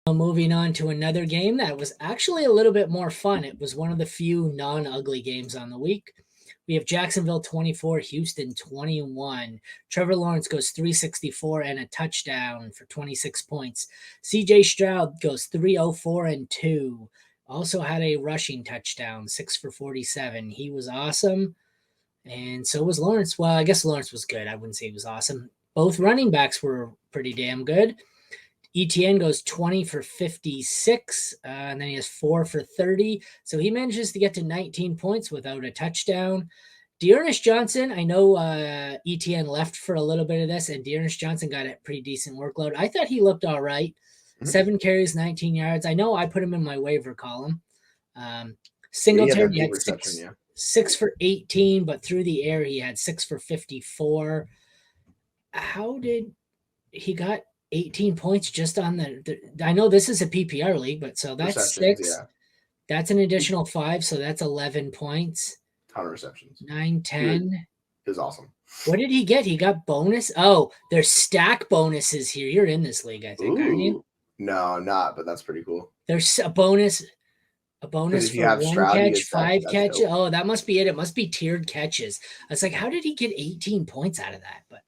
Moving on to another game that was actually a little bit more fun. It was one of the few non-ugly games on the week. We have Jacksonville 24, Houston 21. Trevor Lawrence goes 364 and a touchdown for 26 points. CJ Stroud goes 304 and 2. Also had a rushing touchdown, 6 for 47. He was awesome. And so was Lawrence. Well, I guess Lawrence was good. I wouldn't say he was awesome. Both running backs were pretty damn good. ETN goes 20 for 56, and then he has 4 for 30. So he manages to get to 19 points without a touchdown. Dearness Johnson, I know ETN left for a little bit of this, and Dearness Johnson got a pretty decent workload. I thought he looked all right. 7 carries, 19 yards. I know I put him in my waiver column. Singletary had 6 for 18, but through the air he had 6 for 54. How did he got 18 points just on I know this is a PPR league, but so that's 6. Yeah. That's an additional 5, so that's 11 points. Ton of receptions. 9, 10. It was awesome. What did he get? He got bonus? Oh, there's stack bonuses here. You're in this league, I think, aren't you? No, I'm not, but that's pretty cool. There's a bonus for 1 catch, 5 catches. Dope. Oh, that must be it. It must be tiered catches. I was like, how did he get 18 points out of that? But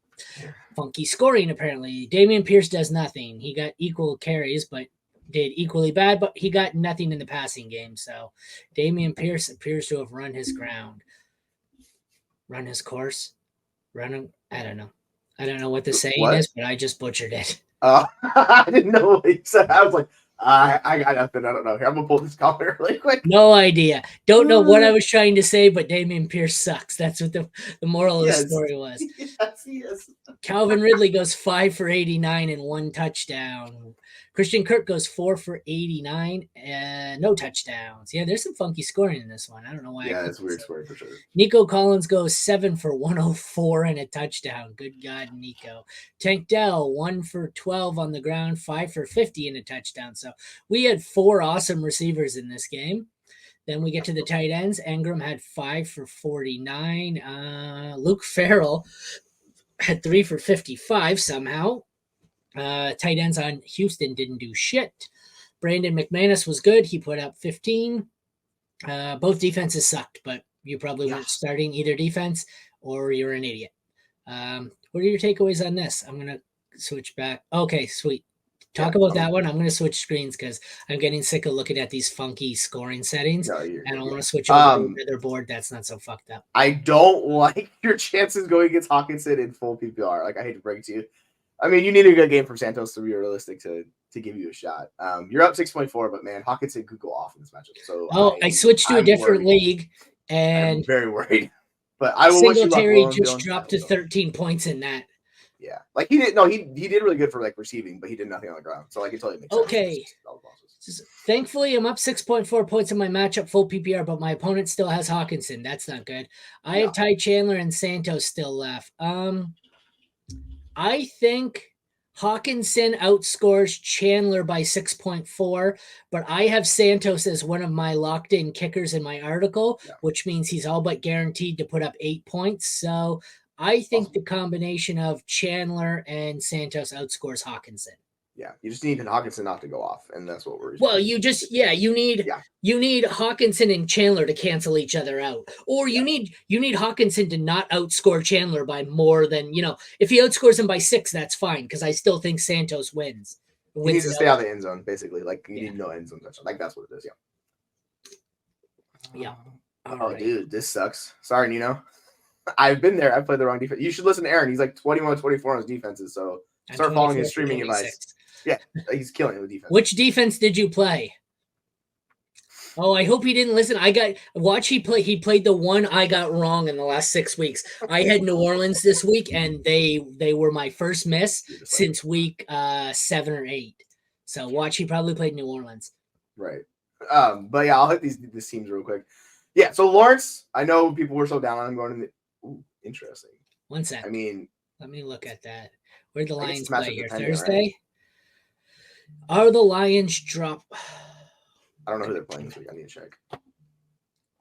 funky scoring, apparently. Dameon Pierce does nothing. He got equal carries, but did equally bad, but he got nothing in the passing game. So Dameon Pierce appears to have run his ground. Run his course. I don't know. I don't know what the saying is, but I just butchered it. I didn't know what he said. I was like, I got nothing. I don't know. Here, I'm going to pull this comment really quick. No idea. Don't know what I was trying to say, but Dameon Pierce sucks. That's what the moral of the story was. Yes, he is. Calvin Ridley goes 5 for 89 and 1 touchdown. Christian Kirk goes 4 for 89 and no touchdowns. Yeah, there's some funky scoring in this one. I don't know why. Yeah, it's weird scoring for sure. Nico Collins goes 7 for 104 and a touchdown. Good God, Nico. Tank Dell, 1 for 12 on the ground, 5 for 50 and a touchdown. So we had 4 awesome receivers in this game. Then we get to the tight ends. Engram had 5 for 49. Luke Farrell had 3 for 55 somehow. Tight ends on Houston didn't do shit. Brandon McManus was good. He put up 15. Both defenses sucked, but you probably weren't starting either defense or you're an idiot. What are your takeaways on this? I'm going to switch back. Okay, sweet. Talk about that one. I'm going to switch screens because I'm getting sick of looking at these funky scoring settings. And I want to switch over to another board that's not so fucked up. I don't like your chances going against Hawkinson in full PPR. Like, I hate to break it to you. I mean, you need a good game from Santos to be realistic to give you a shot. You're up 6.4, but man, Hawkinson could go off in this matchup. So I switched to a different league, and I'm very worried. But I will. Singletary just dropped to 13 points in that. Yeah, like he did. No, he did really good for like receiving, but he did nothing on the ground. So like it totally makes sense. Okay. Thankfully, I'm up 6.4 points in my matchup full PPR, but my opponent still has Hawkinson. That's not good. I have Ty Chandler and Santos still left. I think Hawkinson outscores Chandler by 6.4, but I have Santos as one of my locked-in kickers in my article, which means he's all but guaranteed to put up 8 points. So I think the combination of Chandler and Santos outscores Hawkinson. Yeah, you just need Hawkinson not to go off, and that's what we're. Well, you need Hawkinson and Chandler to cancel each other out, or you need Hawkinson to not outscore Chandler by more than If he outscores him by 6, that's fine because I still think Santos wins. He needs to stay out of the end zone, basically. Like you need no end zone touchdown. Like that's what it is. Yeah. Right. Dude, this sucks. Sorry, Nino. I've been there. I played the wrong defense. You should listen to Aaron. He's like 21-24 on his defenses. So start following his streaming advice. Yeah, he's killing it with defense. Which defense did you play? Oh, I hope he didn't listen. He played the one I got wrong in the last 6 weeks. I had New Orleans this week, and they were my first miss since week 7 or 8. So he probably played New Orleans. Right. But yeah, I'll hit these teams real quick. Yeah, so Lawrence, I know people were so down on him going in interesting. 1 sec. I mean, let me look at that. Where'd the Lions play here? Thursday? Right? Are the Lions drop? I don't know who they're playing this week. I need to check.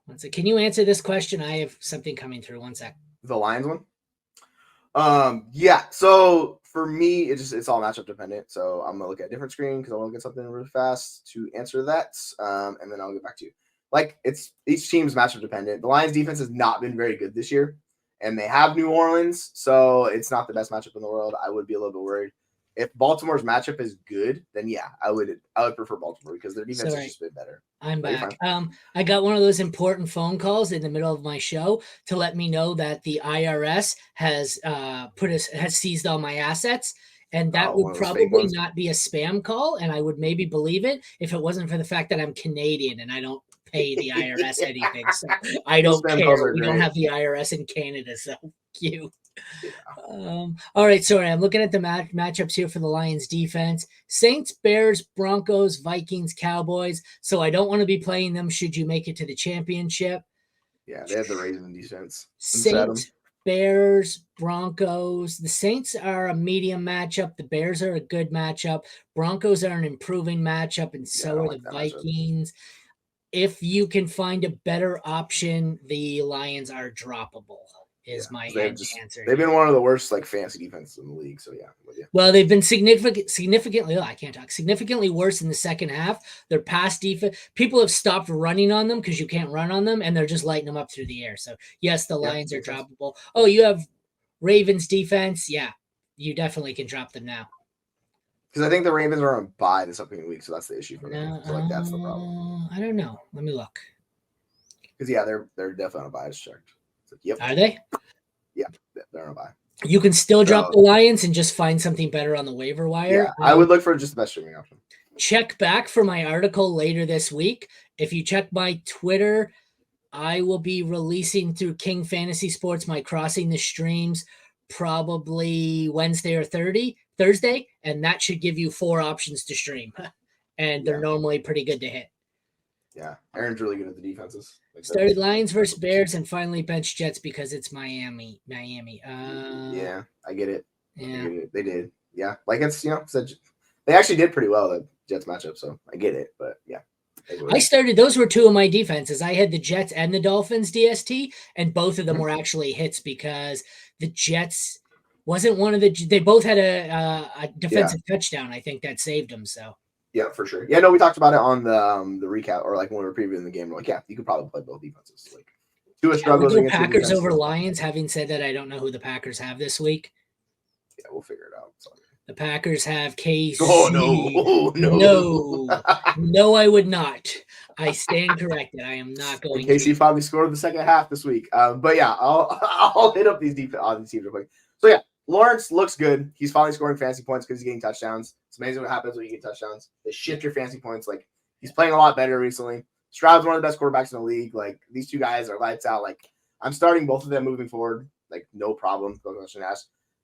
1 sec. Can you answer this question? I have something coming through. 1 sec. The Lions one? Yeah. So for me, it's all matchup dependent. So I'm gonna look at a different screen because I want to get something really fast to answer that, and then I'll get back to you. Like it's each team's matchup dependent. The Lions defense has not been very good this year, and they have New Orleans, so it's not the best matchup in the world. I would be a little bit worried. If Baltimore's matchup is good, then yeah, I would prefer Baltimore because their defense has just been better. I'm back. I got one of those important phone calls in the middle of my show to let me know that the IRS has has seized all my assets, and that would probably not be a spam call, and I would maybe believe it if it wasn't for the fact that I'm Canadian and I don't pay the IRS anything. So I don't care. We don't have the IRS in Canada, so cute. Yeah. All right, sorry. I'm looking at the matchups here for the Lions defense. Saints, Bears, Broncos, Vikings, Cowboys. So I don't want to be playing them should you make it to the championship. Yeah, they have the Ravens defense. Saints, Bears, Broncos. The Saints are a medium matchup. The Bears are a good matchup. Broncos are an improving matchup, and so are the Vikings. If you can find a better option, the Lions are droppable. Is my answer. They've been one of the worst like fantasy defenses in the league. So yeah. Well, they've been significantly. I can't talk. Significantly worse in the second half. Their pass defense. People have stopped running on them because you can't run on them, and they're just lighting them up through the air. So yes, the Lions are droppable. Oh, you have Ravens defense. Yeah, you definitely can drop them now. Because I think the Ravens are on bye this upcoming week, so that's the issue for me. So like that's the problem. I don't know. Let me look. Because yeah, they're definitely on a bye. It's checked. Like, yep. Are they? Yeah, they're on a bye. You can still drop the Lions and just find something better on the waiver wire. Yeah, I would look for just the best streaming option. Check back for my article later this week. If you check my Twitter, I will be releasing through King Fantasy Sports my Crossing the Streams probably Wednesday or Thursday, and that should give you 4 options to stream. And they're normally pretty good to hit. Yeah, Aaron's really good at the defenses. Started Lions versus Bears and finally benched Jets because it's Miami. Yeah, I get it. Yeah, they did. Yeah, like it's they actually did pretty well the Jets matchup, so I get it. But yeah, I started. Those were 2 of my defenses. I had the Jets and the Dolphins DST, and both of them were actually hits because the Jets wasn't one of the. They both had a defensive touchdown. I think that saved them. So. Yeah, for sure. Yeah, no, we talked about it on the recap or like when we were previewing the game. We're like, yeah, you could probably play both defenses. Like, Tua struggles against Packers over Lions. Having said that, I don't know who the Packers have this week. Yeah, we'll figure it out. Sorry. The Packers have KC. Oh no, I would not. I stand corrected. I am not going. KC finally scored the second half this week. But yeah, I'll hit up these teams real quick. So yeah. Lawrence looks good. He's finally scoring fantasy points because he's getting touchdowns. It's amazing what happens when you get touchdowns. They shift your fantasy points. Like he's playing a lot better recently. Stroud's one of the best quarterbacks in the league. Like these 2 guys are lights out. Like I'm starting both of them moving forward. Like no problem.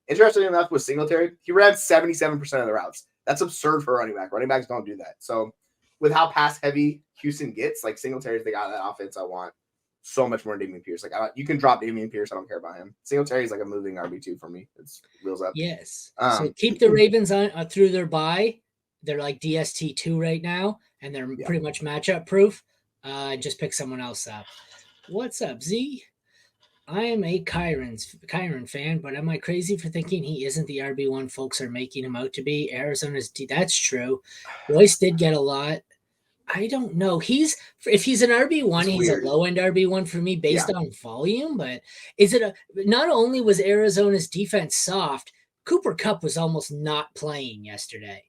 Interestingly enough, with Singletary, he ran 77% of the routes. That's absurd for a running back. Running backs don't do that. So with how pass heavy Houston gets, like Singletary's the guy that offense I want. So much more than Dameon Pierce. Like you can drop Dameon Pierce. I don't care about him. Singletary is like a moving RB2 for me. It's wheels up. Yes. So keep the Ravens on through their bye. They're like DST2 right now, and they're pretty much matchup proof. Just pick someone else up. What's up, Z? I am a Kyron fan, but am I crazy for thinking he isn't the RB1 folks are making him out to be? Arizona's that's true. Royce did get a lot. I don't know. If he's an RB1, he's a low end RB1 for me based on volume. But not only was Arizona's defense soft, Cooper Kupp was almost not playing yesterday.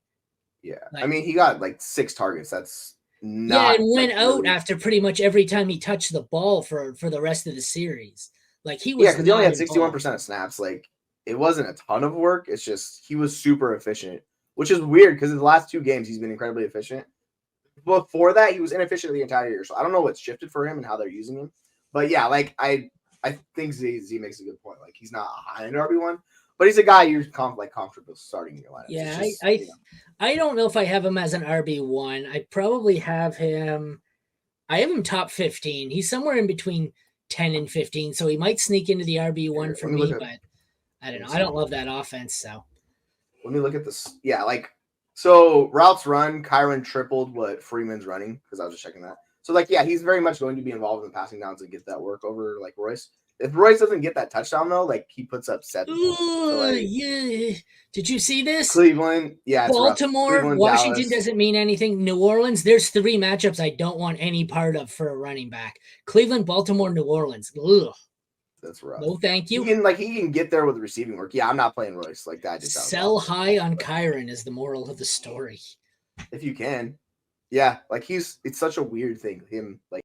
Yeah, I mean he got like 6 targets. That's not. And went out after pretty much every time he touched the ball for the rest of the series. Like he was. Yeah, because he only had 61% of snaps. Like it wasn't a ton of work. It's just he was super efficient, which is weird because in the last 2 games he's been incredibly efficient. Before that, he was inefficient the entire year. So I don't know what's shifted for him and how they're using him. But yeah, like I think Z makes a good point. Like he's not a high-end RB1, but he's a guy you're comfortable starting in your lineup. Yeah, I don't know if I have him as an RB1. I probably have him. I have him top 15. He's somewhere in between 10 and 15, so he might sneak into the RB1 for me. But I don't know. I don't love that offense. So let me look at this. Yeah, like. So routes run, Kyron tripled what Freeman's running because I was just checking that. So like, yeah, he's very much going to be involved in the passing downs and get that work over like Royce. If Royce doesn't get that touchdown though, like he puts up 7 points. So, like, Yeah. Did you see this? Cleveland, yeah, it's rough. Baltimore, Cleveland, Washington Dallas. doesn't mean anything. New Orleans, there's 3 matchups I don't want any part of for a running back. Cleveland, Baltimore, New Orleans. Ugh. That's rough. No, thank you. He can get there with receiving work. Yeah, I'm not playing Royce like that. Just Sell high on Kyron is the moral of the story. If you can, yeah, like it's such a weird thing. Him like